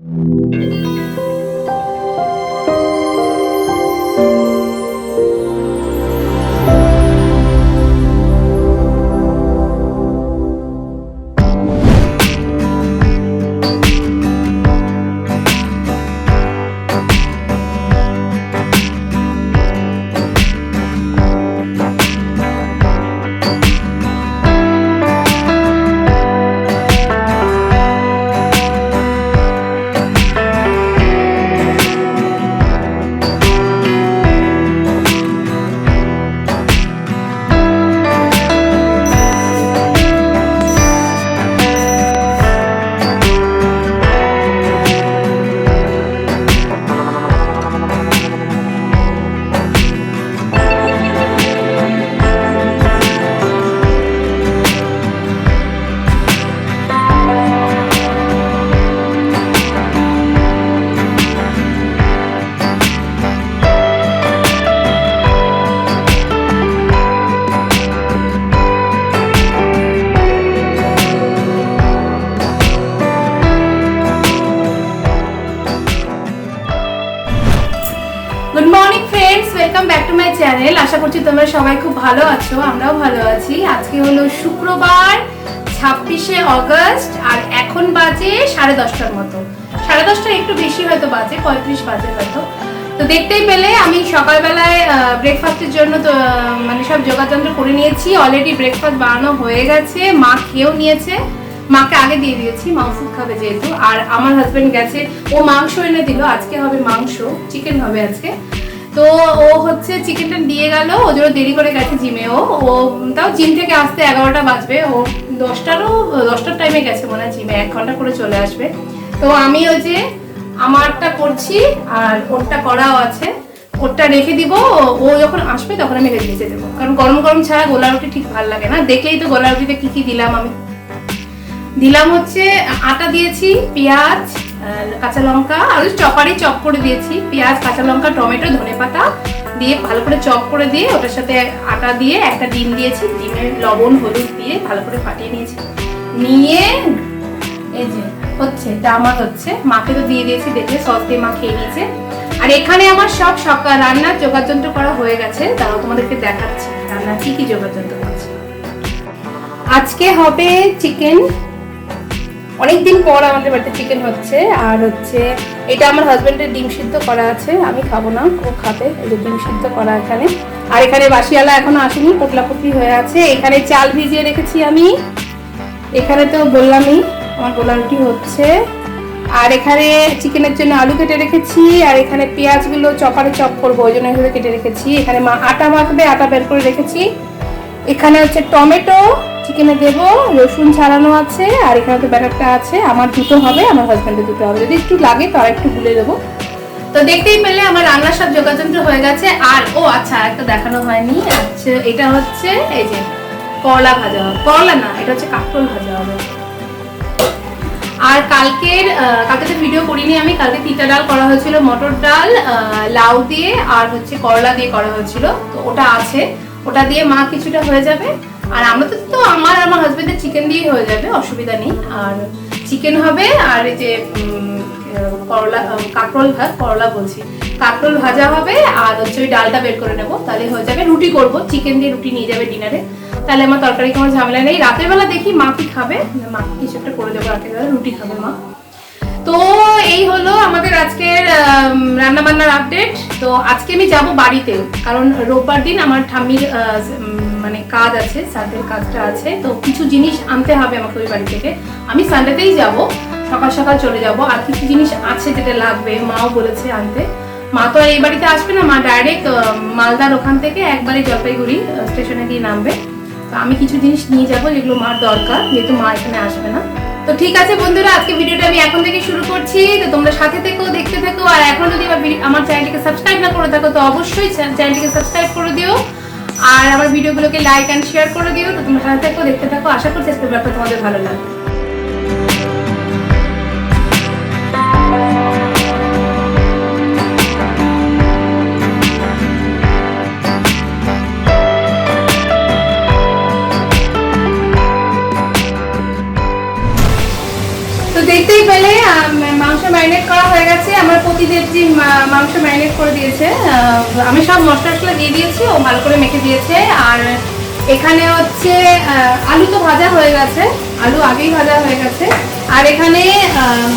Good morning friends, welcome back to my channel. আশা করছি তোমরা সবাই খুব ভালো আছো, আমরাও ভালো আছি। আজকে হলো শুক্রবার 26শে অগস্ট আর এখন বাজে 10:30টার মতো। 10:30টা একটু বেশি হয়তো বাজে, 35 বাজে হয়তো। তো দেখতেই পেলে আমি সকালবেলায় ব্রেকফাস্টের জন্য তো মানে সব যোগাযন্ত্র করে নিয়েছি। অলরেডি ব্রেকফাস্ট বানানো হয়ে গেছে, মা খেয়েও নিয়েছে। মাকে আগে দিয়ে দিয়েছি, মা ওষুধ খাবে যেহেতু। আর আমার হাজবেন্ড গেছে, ও মাংস এনে দিল। আজকে হবে মাংস, চিকেন হবে আজকে। তো ও হচ্ছে চিকেনটা দিয়ে গেল, ও জন্য দেরি করে গেছে জিমে। ও তাও জিম থেকে আসতে 11টা বাজবে। ও 10টার টাইমে গেছে মনে হয় জিমে, 1 ঘন্টা করে চলে আসবে। তো আমি ওই যে আমারটা করছি আর ওরটা করাও আছে, ওরটা রেখে দিব। ও যখন আসবে তখন আমি রেখে দিতে দেবো, কারণ গরম গরম ছাড়া গোলা রুটি ঠিক ভালো লাগে না। দেখলেই তো গোলা রুটিতে কি কি দিলাম আমি। দিলাম হচ্ছে আটা দিয়েছি, পেঁয়াজ, কাঁচা লঙ্কা আর চপারে চপ করে দিয়েছি। পেঁয়াজ, কাঁচা লঙ্কা, টমেটো, ধনেপাতা দিয়ে ভালো করে চপ করে দিয়ে ওটার সাথে আটা দিয়ে একটা ডিম দিয়েছি। ডিমের লবণ হলুদ দিয়ে ভালো করে ফাটিয়ে নিয়েছি। নিয়ে এই যে হচ্ছে এটা আমার হচ্ছে, মাকে তো দিয়ে দিয়েছি, দেখে সস দিয়ে মা খেয়ে নিয়েছে। আর এখানে আমার সব সকাল রান্নার যোগাযন্ত্র করা হয়ে গেছে। তাও তোমাদেরকে দেখাচ্ছি রান্নার কি কি যোগাযন্ত্র আছে। আজকে হবে চিকেন, অনেকদিন পর আমাদের বাড়িতে চিকেন হচ্ছে। আর হচ্ছে এটা আমার হাজবেন্ডের ডিম সিদ্ধ করা আছে, আমি খাবো না, ও খাবে। এই যে ডিম সিদ্ধ করা এখানে। আর এখানে বাসিয়ালা এখনো আসেনি, পোটলা পুটলি হয়ে আছে। এখানে চাল ভিজিয়ে রেখেছি আমি। এখানে তো বললামই আমার গোলা রুটি হচ্ছে। আর এখানে চিকেনের জন্য আলু কেটে রেখেছি। আর এখানে পেঁয়াজগুলো চপারে চপ করবো, ওই জন্য এভাবে কেটে রেখেছি। এখানে মা আটা মাখবে, আটা বের করে রেখেছি। এখানে হচ্ছে টমেটো চিকেনে দেবো, রসুন ছাড়ানো আছে। আর এখানে তো ব্যাটারটা আছে, আমার দুটো হবে, আমার হাজব্যান্ডের দুটো হবে। যদি একটু লাগে তো আর একটু গুলে দেবো। তো দেখতেই পেলে আমার রান্নার সব যোগাযন্ত্র হয়ে গেছে। আর ও আচ্ছা, একটা দেখানো হয়নি, আচ্ছা এটা হচ্ছে এই যে করলা ভাজা হবে। করলা না, এটা হচ্ছে কাঁকরোল ভাজা হবে। আর কালকে তো ভিডিও করিনি আমি। কালকে তিতা ডাল করা হয়েছিল, মটর ডাল, লাউ দিয়ে আর হচ্ছে করলা দিয়ে করা হয়েছিল। তো ওটা আছে, ওটা দিয়ে মা কিছুটা হয়ে যাবে। আর আমরা তো আমার হাজবেন্ডের চিকেন দিয়েই হয়ে যাবে, অসুবিধা নেই। আর চিকেন হবে আর এই যে কাঁকরোল ভাজা হবে। আর হচ্ছে ওই ডালটা বের করে নেবো, তাহলে হয়ে যাবে। রুটি করবো, চিকেন দিয়ে রুটি নিয়ে যাবে ডিনারে, তাহলে আমার তরকারি কোনো ঝামেলা নেই। রাতের বেলা দেখি মা কি খাবে, মাকে কিছু একটা করে দেবো। রাতের বেলা রুটি খাবে মা। তো এই হলো আমাদের আজকের রান্না বান্নার আপডেট। তো আজকে আমি যাব বাড়িতে, কারণ রোববার দিন আমার ঠাম্মির মানে কাজ আছে, সানডের কাজটা আছে। তো কিছু জিনিস আনতে হবে আমাকে ওই বাড়ি থেকে। আমি সানডেতেই যাব, সকাল সকাল চলে যাব। আর কিছু জিনিস আছে যেটা লাগবে, মাও বলেছে আনতে। মা তো আর এই বাড়িতে আসবে না, মা ডাইরেক্ট মালদার ওখান থেকে একবারে জলপাইগুড়ি স্টেশনে গিয়ে নামবে। তো আমি কিছু জিনিস নিয়ে যাবো যেগুলো মার দরকার, যেহেতু মা এখানে আসবে না। তো ঠিক আছে বন্ধুরা, আজকে ভিডিওটা আমি এখন থেকে শুরু করছি। তো তোমরা সাথে থেকো, দেখতে থেকো। আর এখন যদি আমার চ্যানেলটিকে সাবস্ক্রাইব না করে থাকো তো অবশ্যই চ্যানেলটিকে সাবস্ক্রাইব করে দিও। আর আমার ভিডিওগুলোকে লাইক অ্যান্ড শেয়ার করে দিও। তো তোমরা সাথে থেকো, দেখতে থাকো। আশা করছি আজকের ব্লগটা তোমাদের ভালো লাগবে। দেখতেই পেলে মাংস ম্যারিনেট করা হয়ে গেছে। আমার পতিদেব যে মাংস ম্যারিনেট করে দিয়েছে, আমি সব মশলা টশলা দিয়ে দিয়েছি, ও ভালো করে মেখে দিয়েছে। আর এখানে হচ্ছে আলু তো ভাজা হয়ে গেছে, আলু আগেই ভাজা হয়ে গেছে। আর এখানে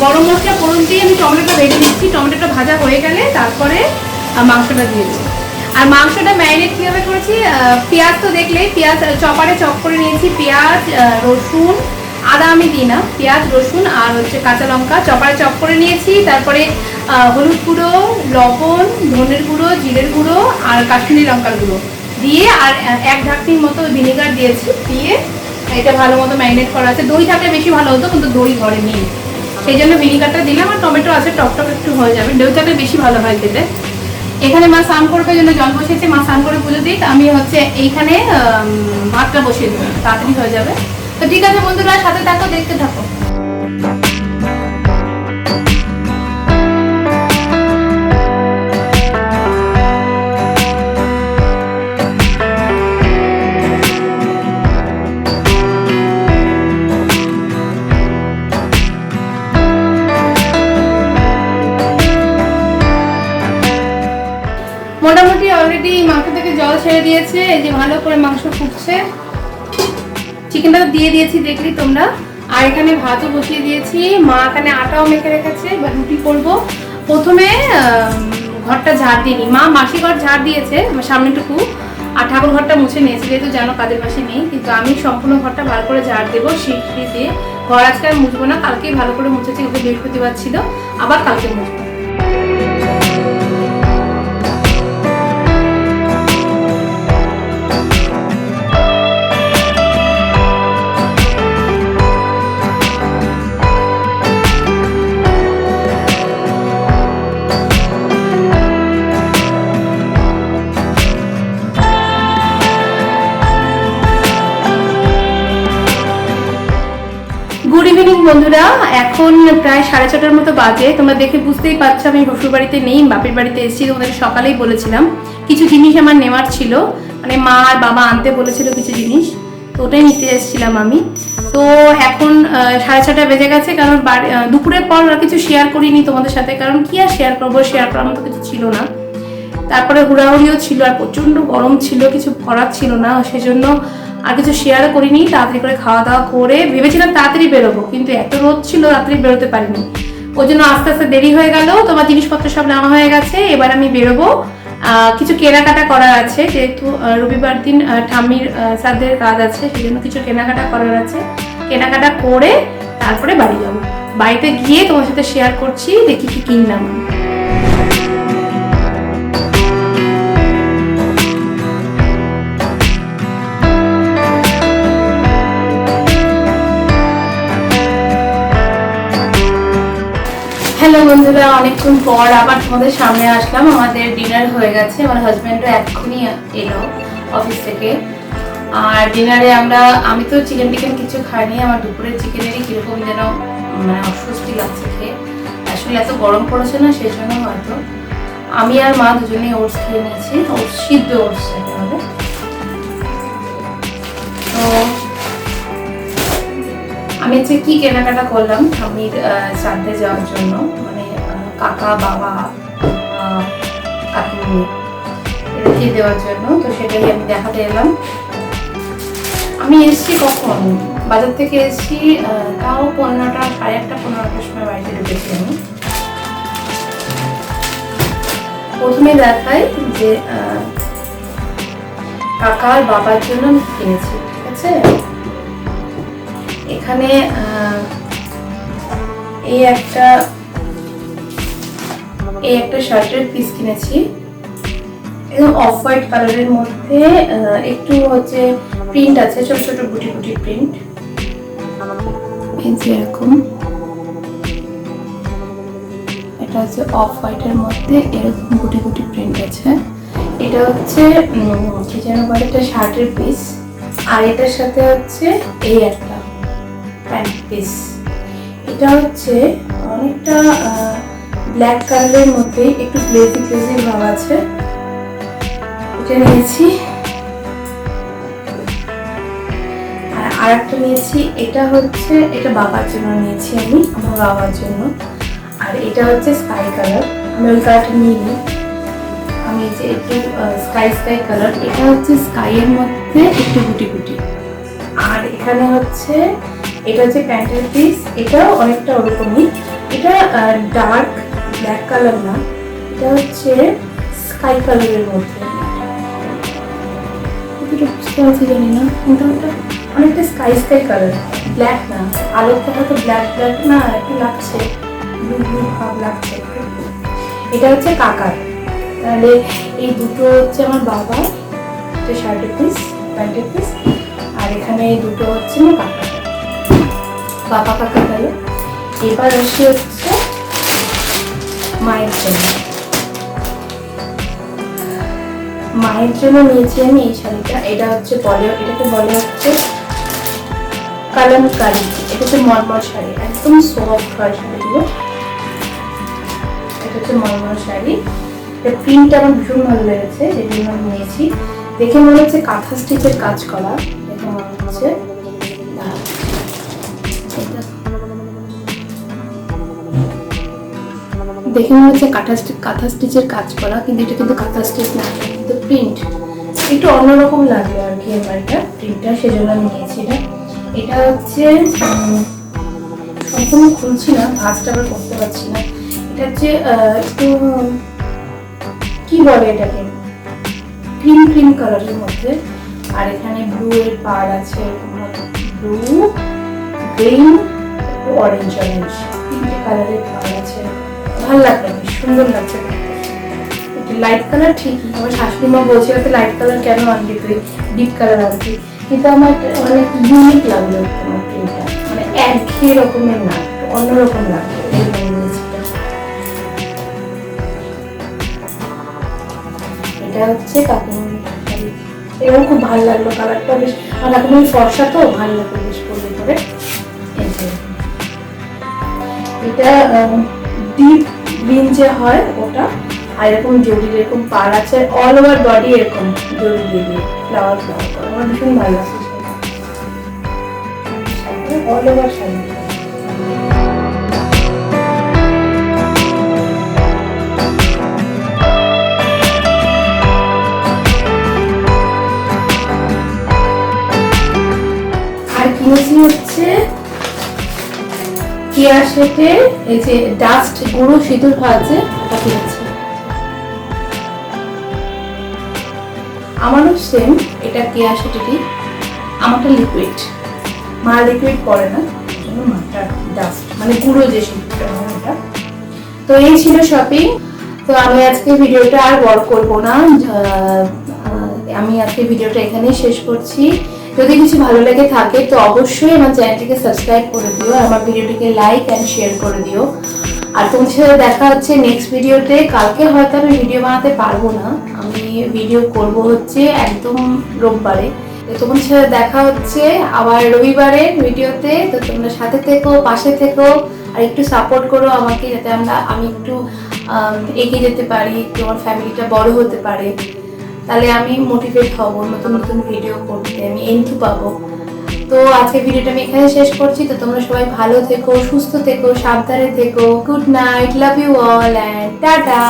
গরম মশলা ফোড়ন দিয়ে আমি টমেটোটা ভেজে দিচ্ছি। টমেটোটা ভাজা হয়ে গেলে তারপরে মাংসটা দিয়েছি। আর মাংসটা ম্যারিনেট কীভাবে করেছি, পেঁয়াজ তো দেখলেই, পেঁয়াজ চপারে চপ করে নিয়েছি। পেঁয়াজ, রসুন, আদা আমি দিই না, পেঁয়াজ, রসুন আর হচ্ছে কাঁচা লঙ্কা চপারে চপ করে নিয়েছি। তারপরে হলুদ গুঁড়ো, লবণ, ধনের গুঁড়ো, জিরের গুঁড়ো আর কাশ্মীরি লঙ্কার গুঁড়ো দিয়ে আর এক ঢাকনির মতো ভিনেগার দিয়েছি। দিয়ে এটা ভালো মতো ম্যারিনেট করা আছে। দই থাকলে বেশি ভালো হতো, কিন্তু দই ঘরে নেই, সেই জন্য ভিনেগারটা দিলাম। আর টমেটো আছে, টকটক একটু হয়ে যাবে, দই থাকলে বেশি ভালো হয় খেতে। এখানে মা স্নান করবে জন্য জল বসিয়েছে, মা স্নান করে পুজো দিক, আমি হচ্ছে এইখানে ভাতটা বসিয়ে দেবো, তাড়াতাড়ি হয়ে যাবে। তো ঠিক আছে বন্ধুরা, সাথে থাকো, দেখতে থাকো। মোটামুটি অলরেডি মাংস থেকে জল ছেড়ে দিয়েছে, এই যে ভালো করে মাংস ফুটছে। চিকেনটা দিয়ে দিয়েছি, দেখলি তোমরা। আর এখানে ভাতও বসিয়ে দিয়েছি, মা এখানে আটাও মেখে রেখেছে, এবার রুটি করবো। প্রথমে ঘরটা ঝাড় দিইনি, মা মাসি ঘর ঝাড় দিয়েছে সামনেটুকু, আর ঠাকুর ঘরটা মুছে নিয়েছে, যেহেতু জানো কাজের মাসে নেই। কিন্তু আমি সম্পূর্ণ ঘরটা ভালো করে ঝাড় দেবো সিঁড়ি দিয়ে। ঘর আজকে আর মুছবো না, কালকেই ভালো করে মুছেছি, ওকে বৃহস্পতিবার ছিল, আবার কালকে মুছবো। গুড ইভিনিং বন্ধুরা, এখন প্রায় 6:30টার মতো বাজে। তোমরা দেখে বুঝতেই পারছো আমি শ্বশুর বাড়িতে নেই, বাপের বাড়িতে এসেছি। তোমাদের সকালেই বলেছিলাম কিছু জিনিস আমার নেওয়ার ছিল, মানে মা আর বাবা আনতে বলেছিল কিছু জিনিস, তো ওটাই নিতে এসেছিলাম আমি। তো এখন 6:30 বেজে গেছে, কারণ দুপুরের পর আর কিছু শেয়ার করিনি তোমাদের সাথে, কারণ কি আর শেয়ার করবো, শেয়ার করার মতো কিছু ছিল না। তারপরে হুড়াহুড়িও ছিল, আর প্রচণ্ড গরম ছিল, কিছু করার ছিল না, সেজন্য আর কিছু শেয়ার করিনি। তাড়াতাড়ি করে খাওয়া দাওয়া করে ভেবেছিলাম তাড়াতাড়ি বেরোবো, কিন্তু এত রোদ ছিল তাড়াতাড়ি বেরোতে পারিনি, ওই জন্য আস্তে আস্তে দেরি হয়ে গেল। তোমার জিনিসপত্র সব নেওয়া হয়ে গেছে, এবার আমি বেরোবো। কিছু কেনাকাটা করার আছে, যেহেতু রবিবার দিন ঠাম্মির শ্রাদ্ধের কাজ আছে, সেই জন্য কিছু কেনাকাটা করার আছে। কেনাকাটা করে তারপরে বাড়ি যাবো। বাড়িতে গিয়ে তোমার সাথে শেয়ার করছি দেখি কি কিনলাম। হ্যালো বন্ধুরা, অনেকক্ষণ পর আবার তোমাদের সামনে আসলাম। আমাদের ডিনার হয়ে গেছে, আমার হাজব্যান্ডও এক্ষুনি এলো অফিস থেকে। আর ডিনারে আমি তো চিকেন টিকেন কিছু খাইনি, আমার দুপুরের চিকেনেরই কীরকম যেন মানে অস্বস্তি লাগছে খেয়ে। আসলে এত গরম পড়েছে না, সেই জন্য হয়তো। আমি আর মা দুজনেই ওটস খেয়ে নিয়েছি, ওটস সিদ্ধ ওটস হবে। তো আমি হচ্ছে কি কেনাকাটা করলাম ঠাম্মির শ্রাদ্ধে যাওয়ার জন্য, মানে কাকা, বাবা, কাকিমণি রেখে দেওয়ার জন্য, তো সেটাই আমি দেখাতে এলাম। আমি এসেছি কখন, বাজার থেকে এসেছি তাও 15টা, 1:30, 15টার সময় বাড়িতে ঢুকেছি আমি। প্রথমে দেখাই যে কাকা আর বাবার জন্য আমি কিনেছি, ঠিক আছে। এখানে এই একটা শার্টের পিস কিনেছি, একদম অফ হোয়াইট কালারের মধ্যে, একটু হচ্ছে প্রিন্ট আছে, ছোট ছোট গুটি গুটি প্রিন্ট, এরকম। এটা হচ্ছে অফ হোয়াইটের মধ্যে এরকম গুটি গুটি প্রিন্ট আছে। এটা হচ্ছে কি যেন বলে, এটা শার্টের পিস। আর এটার সাথে হচ্ছে এই একটা প্যান্ট পিস। এটা হচ্ছে অনেকটা ব্ল্যাক কালারের মধ্যে একটু গ্লেজি গ্লেজি ভাব আছে, এটা নিয়েছি। আর একটা নিয়েছি, এটা বাবার জন্য নিয়েছি আমি, আমার বাবার জন্য। আর এটা হচ্ছে স্কাই কালার, আমি ওই কালারটা নিইনি, আমি এই যে একটু স্কাই কালার, এটা হচ্ছে স্কাইয়ের মধ্যে একটু গুটি গুটি। আর এখানে হচ্ছে এটা হচ্ছে প্যান্টের পিস, এটাও অনেকটা ওরকমই, এটা ডার্ক ব্ল্যাক কালার না, এটা হচ্ছে স্কাই কালারের মধ্যে, বুঝতে পারছি জানি না, মোটামুটি অনেকটা স্কাই কালার, ব্ল্যাক না, আলোতে হয়তো ব্ল্যাক না, একটু লাগছে, ব্লু ব্লু ভাব লাগছে একটু। এটা হচ্ছে কাকার, তাহলে এই দুটো হচ্ছে আমার বাবা, এটা শার্টের পিস, প্যান্টের পিস, আর এখানে এই দুটো হচ্ছে আমার কাকা, বাবা কাকা গেল। এবার আসি হচ্ছে মায়ের জন্য, মায়ের জন্য নিয়েছি আমি এই শাড়িটা, এটা হচ্ছে এটাকে বলে হচ্ছে কালামকারি, এটা হচ্ছে মরমর শাড়ি, একদম সফট হয় শাড়িগুলো, এটা হচ্ছে মরমর শাড়ি, এটা প্রিন্টটা আমার ভীষণ ভালো লেগেছে, যেটা আমি নিয়েছি, দেখে মনে হচ্ছে কাঁথা স্টিচের কাজ করা, দেখে মনে হচ্ছে, দেখে মনে হচ্ছে কাঁথা স্টিচের কাজ করা, কিন্তু এটা কিন্তু কাঁথা স্টিচ না, কিন্তু প্রিন্ট একটু অন্যরকম লাগলো আর কি আমার এটা প্রিন্টটা, সেজন্য আমি নিয়েছি এটা। এটা হচ্ছে সম্পূর্ণ খুলছি না, ভাঁজটা আবার করতে পারছি না, এটা হচ্ছে একটু কি বলে এটাকে, ক্রিম কালারের মধ্যে, আর এখানে ব্লু এর পাড় আছে, ব্লু গ্রিন অরেঞ্জ তিনটে কালারের পাড় আছে, ভালো লাগবে, বেশ সুন্দর লাগছে, লাইট কালার ঠিকই, আমার শাশুড়ি মা বলছিল তো লাইট কালার কেন আনবি তুই, ডিপ কালার আনবি, কিন্তু আমার অনেক ইউনিক লাগলো তোমার প্রিন্টটা, মানে একই রকমের না, অন্যরকম লাগলো, এটা হচ্ছে কাকুমনি শাড়ি, এটাও খুব ভালো লাগলো কালারটা, বেশ আমার কাকুমনি ফর্সা তো ভালো লাগলো বেশ পরলে পরে। এটা ডিপ গ্রিন যে হয় ওটা, আর এরকম জড়ি এরকম পাড় আছে, অল ওভার বডি এরকম জড়ি দিয়ে ফ্লাওয়ার করে, আমার ভীষণ ভালো লাগছে অল ওভার শাড়ি। আর কিনেছি হচ্ছে কেয়া শেটে এই যে ডাস্ট গুঁড়ো সিঁদুর ভাজে, ওটা কিনেছি, আমারও সেম, এটা কেয়া শেটেরই, আমারটা লিকুইড, মা লিকুইড পরে না, মাটা ডাস্ট মানে গুঁড়ো যে সিঁদুরটা হয় ওটা। তো এই ছিল শপিং, তো আমি আজকে ভিডিওটা আর বড় করব না, আমি আজকে ভিডিওটা এখানেই শেষ করছি। যদি কিছু ভালো লেগে থাকে তো অবশ্যই আমার চ্যানেলটিকে সাবস্ক্রাইব করে দিও, আর আমার ভিডিওটিকে লাইক অ্যান্ড শেয়ার করে দিও। আর তোমার সাথে দেখা হচ্ছে নেক্সট ভিডিওতে, কালকে হয়তো আমি ভিডিও বানাতে পারবো না, আমি ভিডিও করব হচ্ছে একদম রোববারে, তো তোমার সাথে দেখা হচ্ছে আবার রবিবারের ভিডিওতে। তো তোমরা সাথে থেকো, পাশে থেকো, আর একটু সাপোর্ট করো আমাকে, যাতে আমি একটু এগিয়ে যেতে পারি, একটু আমার ফ্যামিলিটা বড় হতে পারে, তাহলে আমি মোটিভেট হব নতুন নতুন ভিডিও করতে, আমি এন্থু পাবো। তো আজকে ভিডিওটা আমি এখানে শেষ করছি, তো তোমরা সবাই ভালো থেকো, সুস্থ থেকো, সাবধানে থেকো, good night, love you all and tata.